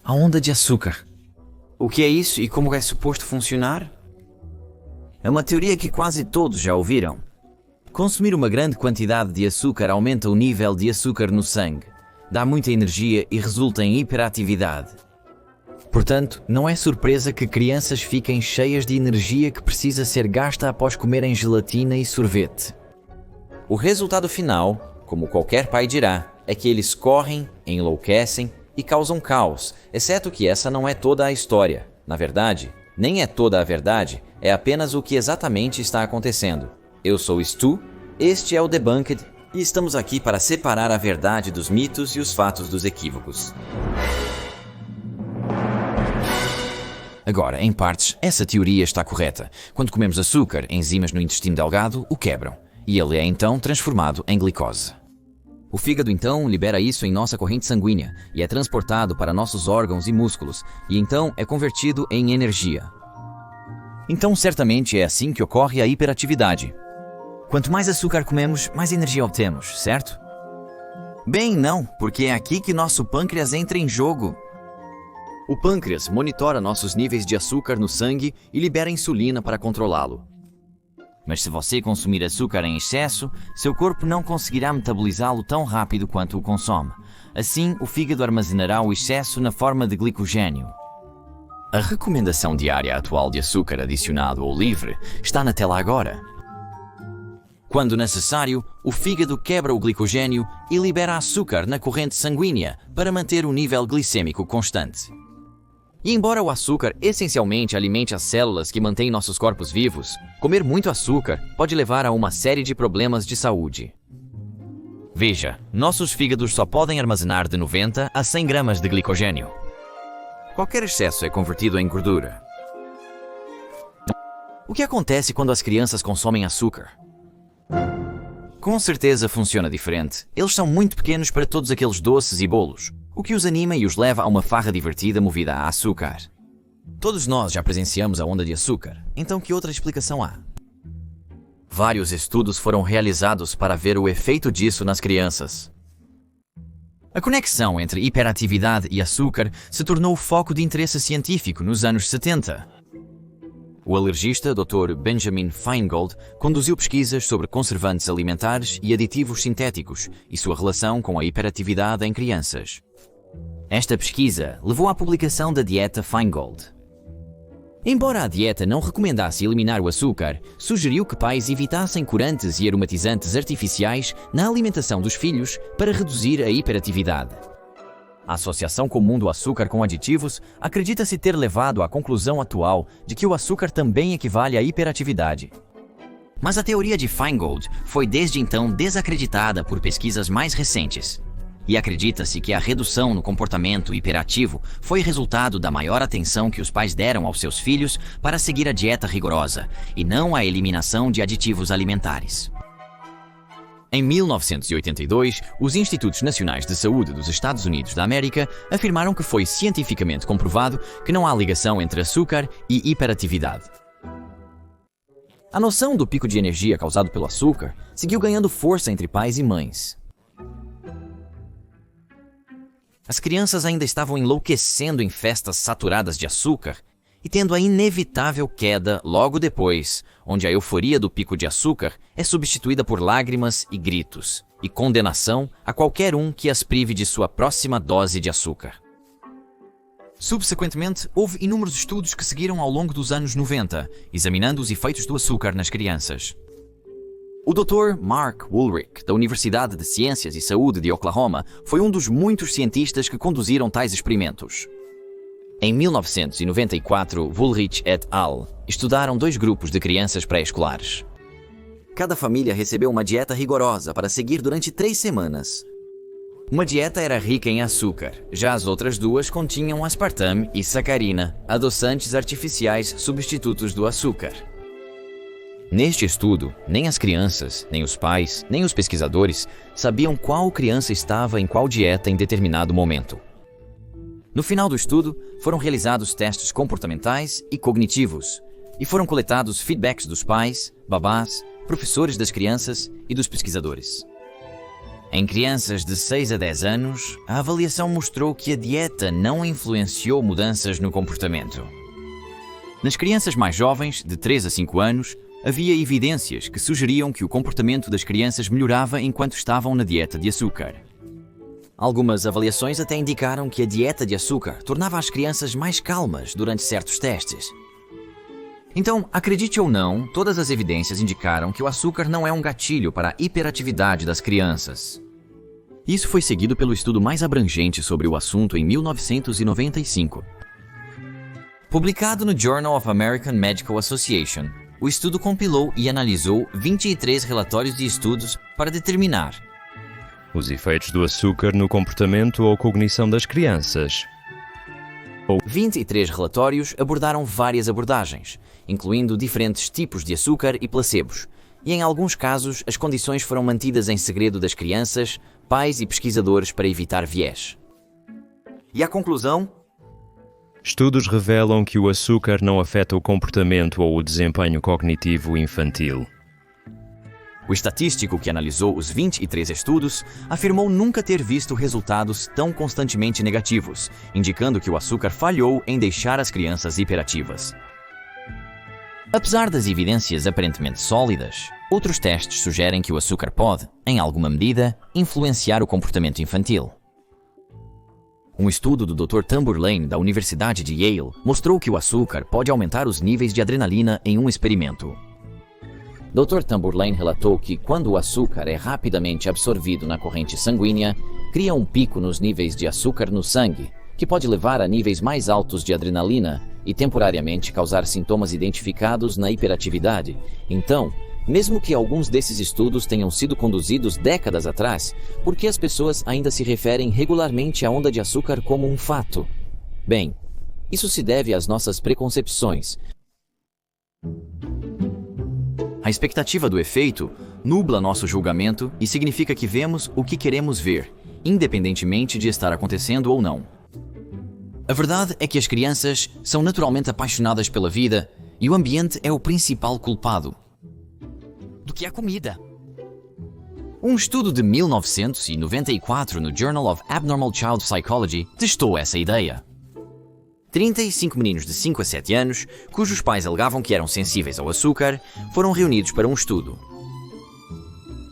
A onda de açúcar. O que é isso e como é suposto funcionar? É uma teoria que quase todos já ouviram. Consumir uma grande quantidade de açúcar aumenta o nível de açúcar no sangue, dá muita energia e resulta em hiperatividade. Portanto, não é surpresa que crianças fiquem cheias de energia que precisa ser gasta após comerem gelatina e sorvete. O resultado final, como qualquer pai dirá, é que eles correm, enlouquecem e causam caos, exceto que essa não é toda a história. Na verdade, nem é toda a verdade, é apenas o que exatamente está acontecendo. Eu sou Stu, este é o Debunked e estamos aqui para separar a verdade dos mitos e os fatos dos equívocos. Agora, em partes, essa teoria está correta. Quando comemos açúcar, enzimas no intestino delgado o quebram, e ele é então transformado em glicose. O fígado então libera isso em nossa corrente sanguínea e é transportado para nossos órgãos e músculos, e então é convertido em energia. Então, certamente é assim que ocorre a hiperatividade. Quanto mais açúcar comemos, mais energia obtemos, certo? Bem, não, porque é aqui que nosso pâncreas entra em jogo. O pâncreas monitora nossos níveis de açúcar no sangue e libera insulina para controlá-lo. Mas se você consumir açúcar em excesso, seu corpo não conseguirá metabolizá-lo tão rápido quanto o consome. Assim, o fígado armazenará o excesso na forma de glicogênio. A recomendação diária atual de açúcar adicionado ou livre está na tela agora. Quando necessário, o fígado quebra o glicogênio e libera açúcar na corrente sanguínea para manter o nível glicêmico constante. E embora o açúcar essencialmente alimente as células que mantêm nossos corpos vivos, comer muito açúcar pode levar a uma série de problemas de saúde. Veja, nossos fígados só podem armazenar de 90 a 100 gramas de glicogênio. Qualquer excesso é convertido em gordura. O que acontece quando as crianças consomem açúcar? Com certeza funciona diferente. Eles são muito pequenos para todos aqueles doces e bolos, o que os anima e os leva a uma farra divertida movida a açúcar. Todos nós já presenciamos a onda de açúcar, então que outra explicação há? Vários estudos foram realizados para ver o efeito disso nas crianças. A conexão entre hiperatividade e açúcar se tornou foco de interesse científico nos anos 70. O alergista Dr. Benjamin Feingold conduziu pesquisas sobre conservantes alimentares e aditivos sintéticos e sua relação com a hiperatividade em crianças. Esta pesquisa levou à publicação da dieta Feingold. Embora a dieta não recomendasse eliminar o açúcar, sugeriu que pais evitassem corantes e aromatizantes artificiais na alimentação dos filhos para reduzir a hiperatividade. A Associação Comum do Açúcar com Aditivos acredita-se ter levado à conclusão atual de que o açúcar também equivale à hiperatividade. Mas a teoria de Feingold foi desde então desacreditada por pesquisas mais recentes. E acredita-se que a redução no comportamento hiperativo foi resultado da maior atenção que os pais deram aos seus filhos para seguir a dieta rigorosa, e não a eliminação de aditivos alimentares. Em 1982, os Institutos Nacionais de Saúde dos Estados Unidos da América afirmaram que foi cientificamente comprovado que não há ligação entre açúcar e hiperatividade. A noção do pico de energia causado pelo açúcar seguiu ganhando força entre pais e mães. As crianças ainda estavam enlouquecendo em festas saturadas de açúcar e tendo a inevitável queda logo depois, onde a euforia do pico de açúcar é substituída por lágrimas e gritos, e condenação a qualquer um que as prive de sua próxima dose de açúcar. Subsequentemente, houve inúmeros estudos que seguiram ao longo dos anos 90, examinando os efeitos do açúcar nas crianças. O Dr. Mark Woolrich, da Universidade de Ciências e Saúde de Oklahoma, foi um dos muitos cientistas que conduziram tais experimentos. Em 1994, Woolrich et al. Estudaram 2 grupos de crianças pré-escolares. Cada família recebeu uma dieta rigorosa para seguir durante 3 semanas. Uma dieta era rica em açúcar, já as outras 2 continham aspartame e sacarina, adoçantes artificiais substitutos do açúcar. Neste estudo, nem as crianças, nem os pais, nem os pesquisadores sabiam qual criança estava em qual dieta em determinado momento. No final do estudo, foram realizados testes comportamentais e cognitivos, e foram coletados feedbacks dos pais, babás, professores das crianças e dos pesquisadores. Em crianças de 6 a 10 anos, a avaliação mostrou que a dieta não influenciou mudanças no comportamento. Nas crianças mais jovens, de 3 a 5 anos, havia evidências que sugeriam que o comportamento das crianças melhorava enquanto estavam na dieta de açúcar. Algumas avaliações até indicaram que a dieta de açúcar tornava as crianças mais calmas durante certos testes. Então, acredite ou não, todas as evidências indicaram que o açúcar não é um gatilho para a hiperatividade das crianças. Isso foi seguido pelo estudo mais abrangente sobre o assunto em 1995. Publicado no Journal of American Medical Association, o estudo compilou e analisou 23 relatórios de estudos para determinar os efeitos do açúcar no comportamento ou cognição das crianças. 23 relatórios abordaram várias abordagens, incluindo diferentes tipos de açúcar e placebos, e em alguns casos as condições foram mantidas em segredo das crianças, pais e pesquisadores para evitar viés. E a conclusão? Estudos revelam que o açúcar não afeta o comportamento ou o desempenho cognitivo infantil. O estatístico que analisou os 23 estudos afirmou nunca ter visto resultados tão constantemente negativos, indicando que o açúcar falhou em deixar as crianças hiperativas. Apesar das evidências aparentemente sólidas, outros testes sugerem que o açúcar pode, em alguma medida, influenciar o comportamento infantil. Um estudo do Dr. Tamburlaine, da Universidade de Yale, mostrou que o açúcar pode aumentar os níveis de adrenalina em um experimento. Dr. Tamburlaine relatou que, quando o açúcar é rapidamente absorvido na corrente sanguínea, cria um pico nos níveis de açúcar no sangue, que pode levar a níveis mais altos de adrenalina e temporariamente causar sintomas identificados na hiperatividade. Então, mesmo que alguns desses estudos tenham sido conduzidos décadas atrás, por que as pessoas ainda se referem regularmente à onda de açúcar como um fato? Bem, isso se deve às nossas preconcepções. A expectativa do efeito nubla nosso julgamento e significa que vemos o que queremos ver, independentemente de estar acontecendo ou não. A verdade é que as crianças são naturalmente apaixonadas pela vida e o ambiente é o principal culpado. Do que a comida. Um estudo de 1994 no Journal of Abnormal Child Psychology testou essa ideia. 35 meninos de 5 a 7 anos, cujos pais alegavam que eram sensíveis ao açúcar, foram reunidos para um estudo.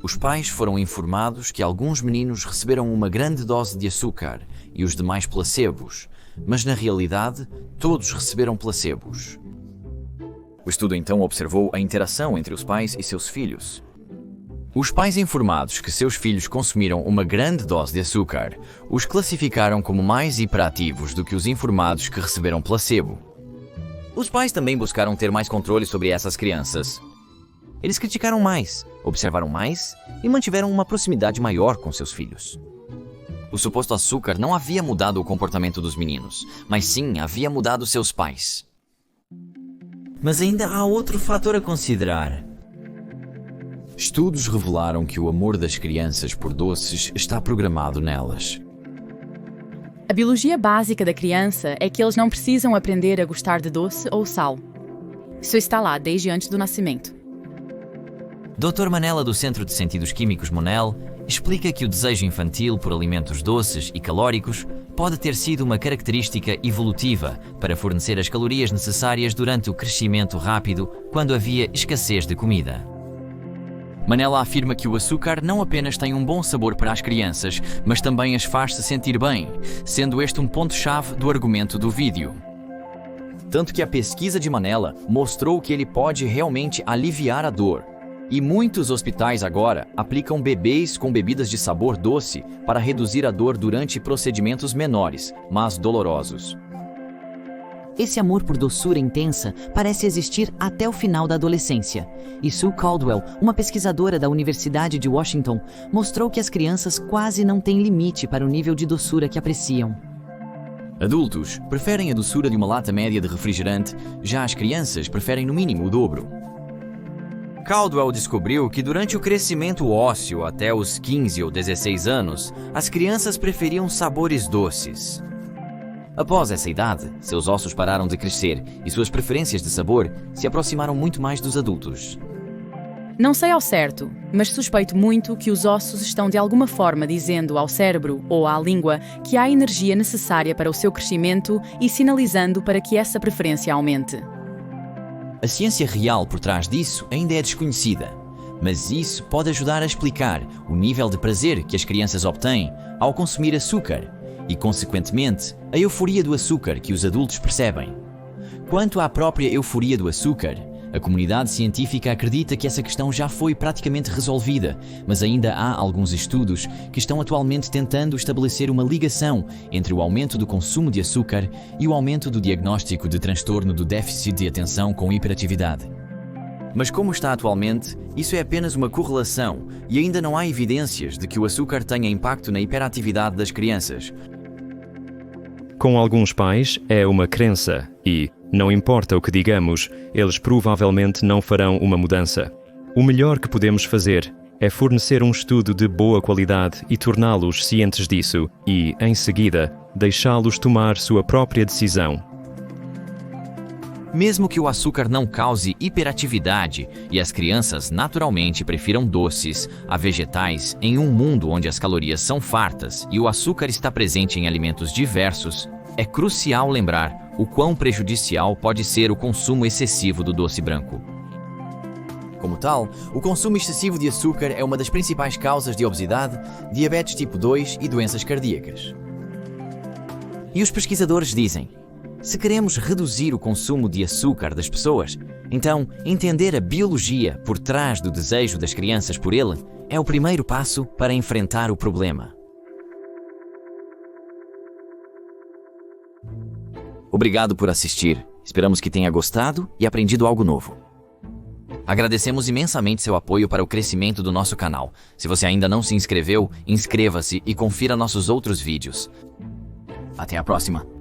Os pais foram informados que alguns meninos receberam uma grande dose de açúcar e os demais placebos, mas na realidade todos receberam placebos. O estudo então observou a interação entre os pais e seus filhos. Os pais informados que seus filhos consumiram uma grande dose de açúcar os classificaram como mais hiperativos do que os informados que receberam placebo. Os pais também buscaram ter mais controle sobre essas crianças. Eles criticaram mais, observaram mais e mantiveram uma proximidade maior com seus filhos. O suposto açúcar não havia mudado o comportamento dos meninos, mas sim havia mudado seus pais. Mas ainda há outro fator a considerar. Estudos revelaram que o amor das crianças por doces está programado nelas. A biologia básica da criança é que eles não precisam aprender a gostar de doce ou sal. Isso está lá desde antes do nascimento. Dr. Manella, do Centro de Sentidos Químicos Monell, explica que o desejo infantil por alimentos doces e calóricos pode ter sido uma característica evolutiva para fornecer as calorias necessárias durante o crescimento rápido quando havia escassez de comida. Manella afirma que o açúcar não apenas tem um bom sabor para as crianças, mas também as faz se sentir bem, sendo este um ponto-chave do argumento do vídeo. Tanto que a pesquisa de Manella mostrou que ele pode realmente aliviar a dor. E muitos hospitais agora aplicam bebês com bebidas de sabor doce para reduzir a dor durante procedimentos menores, mas dolorosos. Esse amor por doçura intensa parece existir até o final da adolescência. E Sue Caldwell, uma pesquisadora da Universidade de Washington, mostrou que as crianças quase não têm limite para o nível de doçura que apreciam. Adultos preferem a doçura de uma lata média de refrigerante, já as crianças preferem no mínimo o dobro. Caldwell descobriu que durante o crescimento ósseo até os 15 ou 16 anos, as crianças preferiam sabores doces. Após essa idade, seus ossos pararam de crescer e suas preferências de sabor se aproximaram muito mais dos adultos. Não sei ao certo, mas suspeito muito que os ossos estão de alguma forma dizendo ao cérebro ou à língua que há energia necessária para o seu crescimento e sinalizando para que essa preferência aumente. A ciência real por trás disso ainda é desconhecida, mas isso pode ajudar a explicar o nível de prazer que as crianças obtêm ao consumir açúcar e, consequentemente, a euforia do açúcar que os adultos percebem. Quanto à própria euforia do açúcar, a comunidade científica acredita que essa questão já foi praticamente resolvida, mas ainda há alguns estudos que estão atualmente tentando estabelecer uma ligação entre o aumento do consumo de açúcar e o aumento do diagnóstico de transtorno do déficit de atenção com hiperatividade. Mas como está atualmente, isso é apenas uma correlação e ainda não há evidências de que o açúcar tenha impacto na hiperatividade das crianças. Com alguns pais, é uma crença e, não importa o que digamos, eles provavelmente não farão uma mudança. O melhor que podemos fazer é fornecer um estudo de boa qualidade e torná-los cientes disso e, em seguida, deixá-los tomar sua própria decisão. Mesmo que o açúcar não cause hiperatividade e as crianças naturalmente prefiram doces a vegetais em um mundo onde as calorias são fartas e o açúcar está presente em alimentos diversos, é crucial lembrar o quão prejudicial pode ser o consumo excessivo do doce branco. Como tal, o consumo excessivo de açúcar é uma das principais causas de obesidade, diabetes tipo 2 e doenças cardíacas. E os pesquisadores dizem: se queremos reduzir o consumo de açúcar das pessoas, então entender a biologia por trás do desejo das crianças por ele é o primeiro passo para enfrentar o problema. Obrigado por assistir. Esperamos que tenha gostado e aprendido algo novo. Agradecemos imensamente seu apoio para o crescimento do nosso canal. Se você ainda não se inscreveu, inscreva-se e confira nossos outros vídeos. Até a próxima!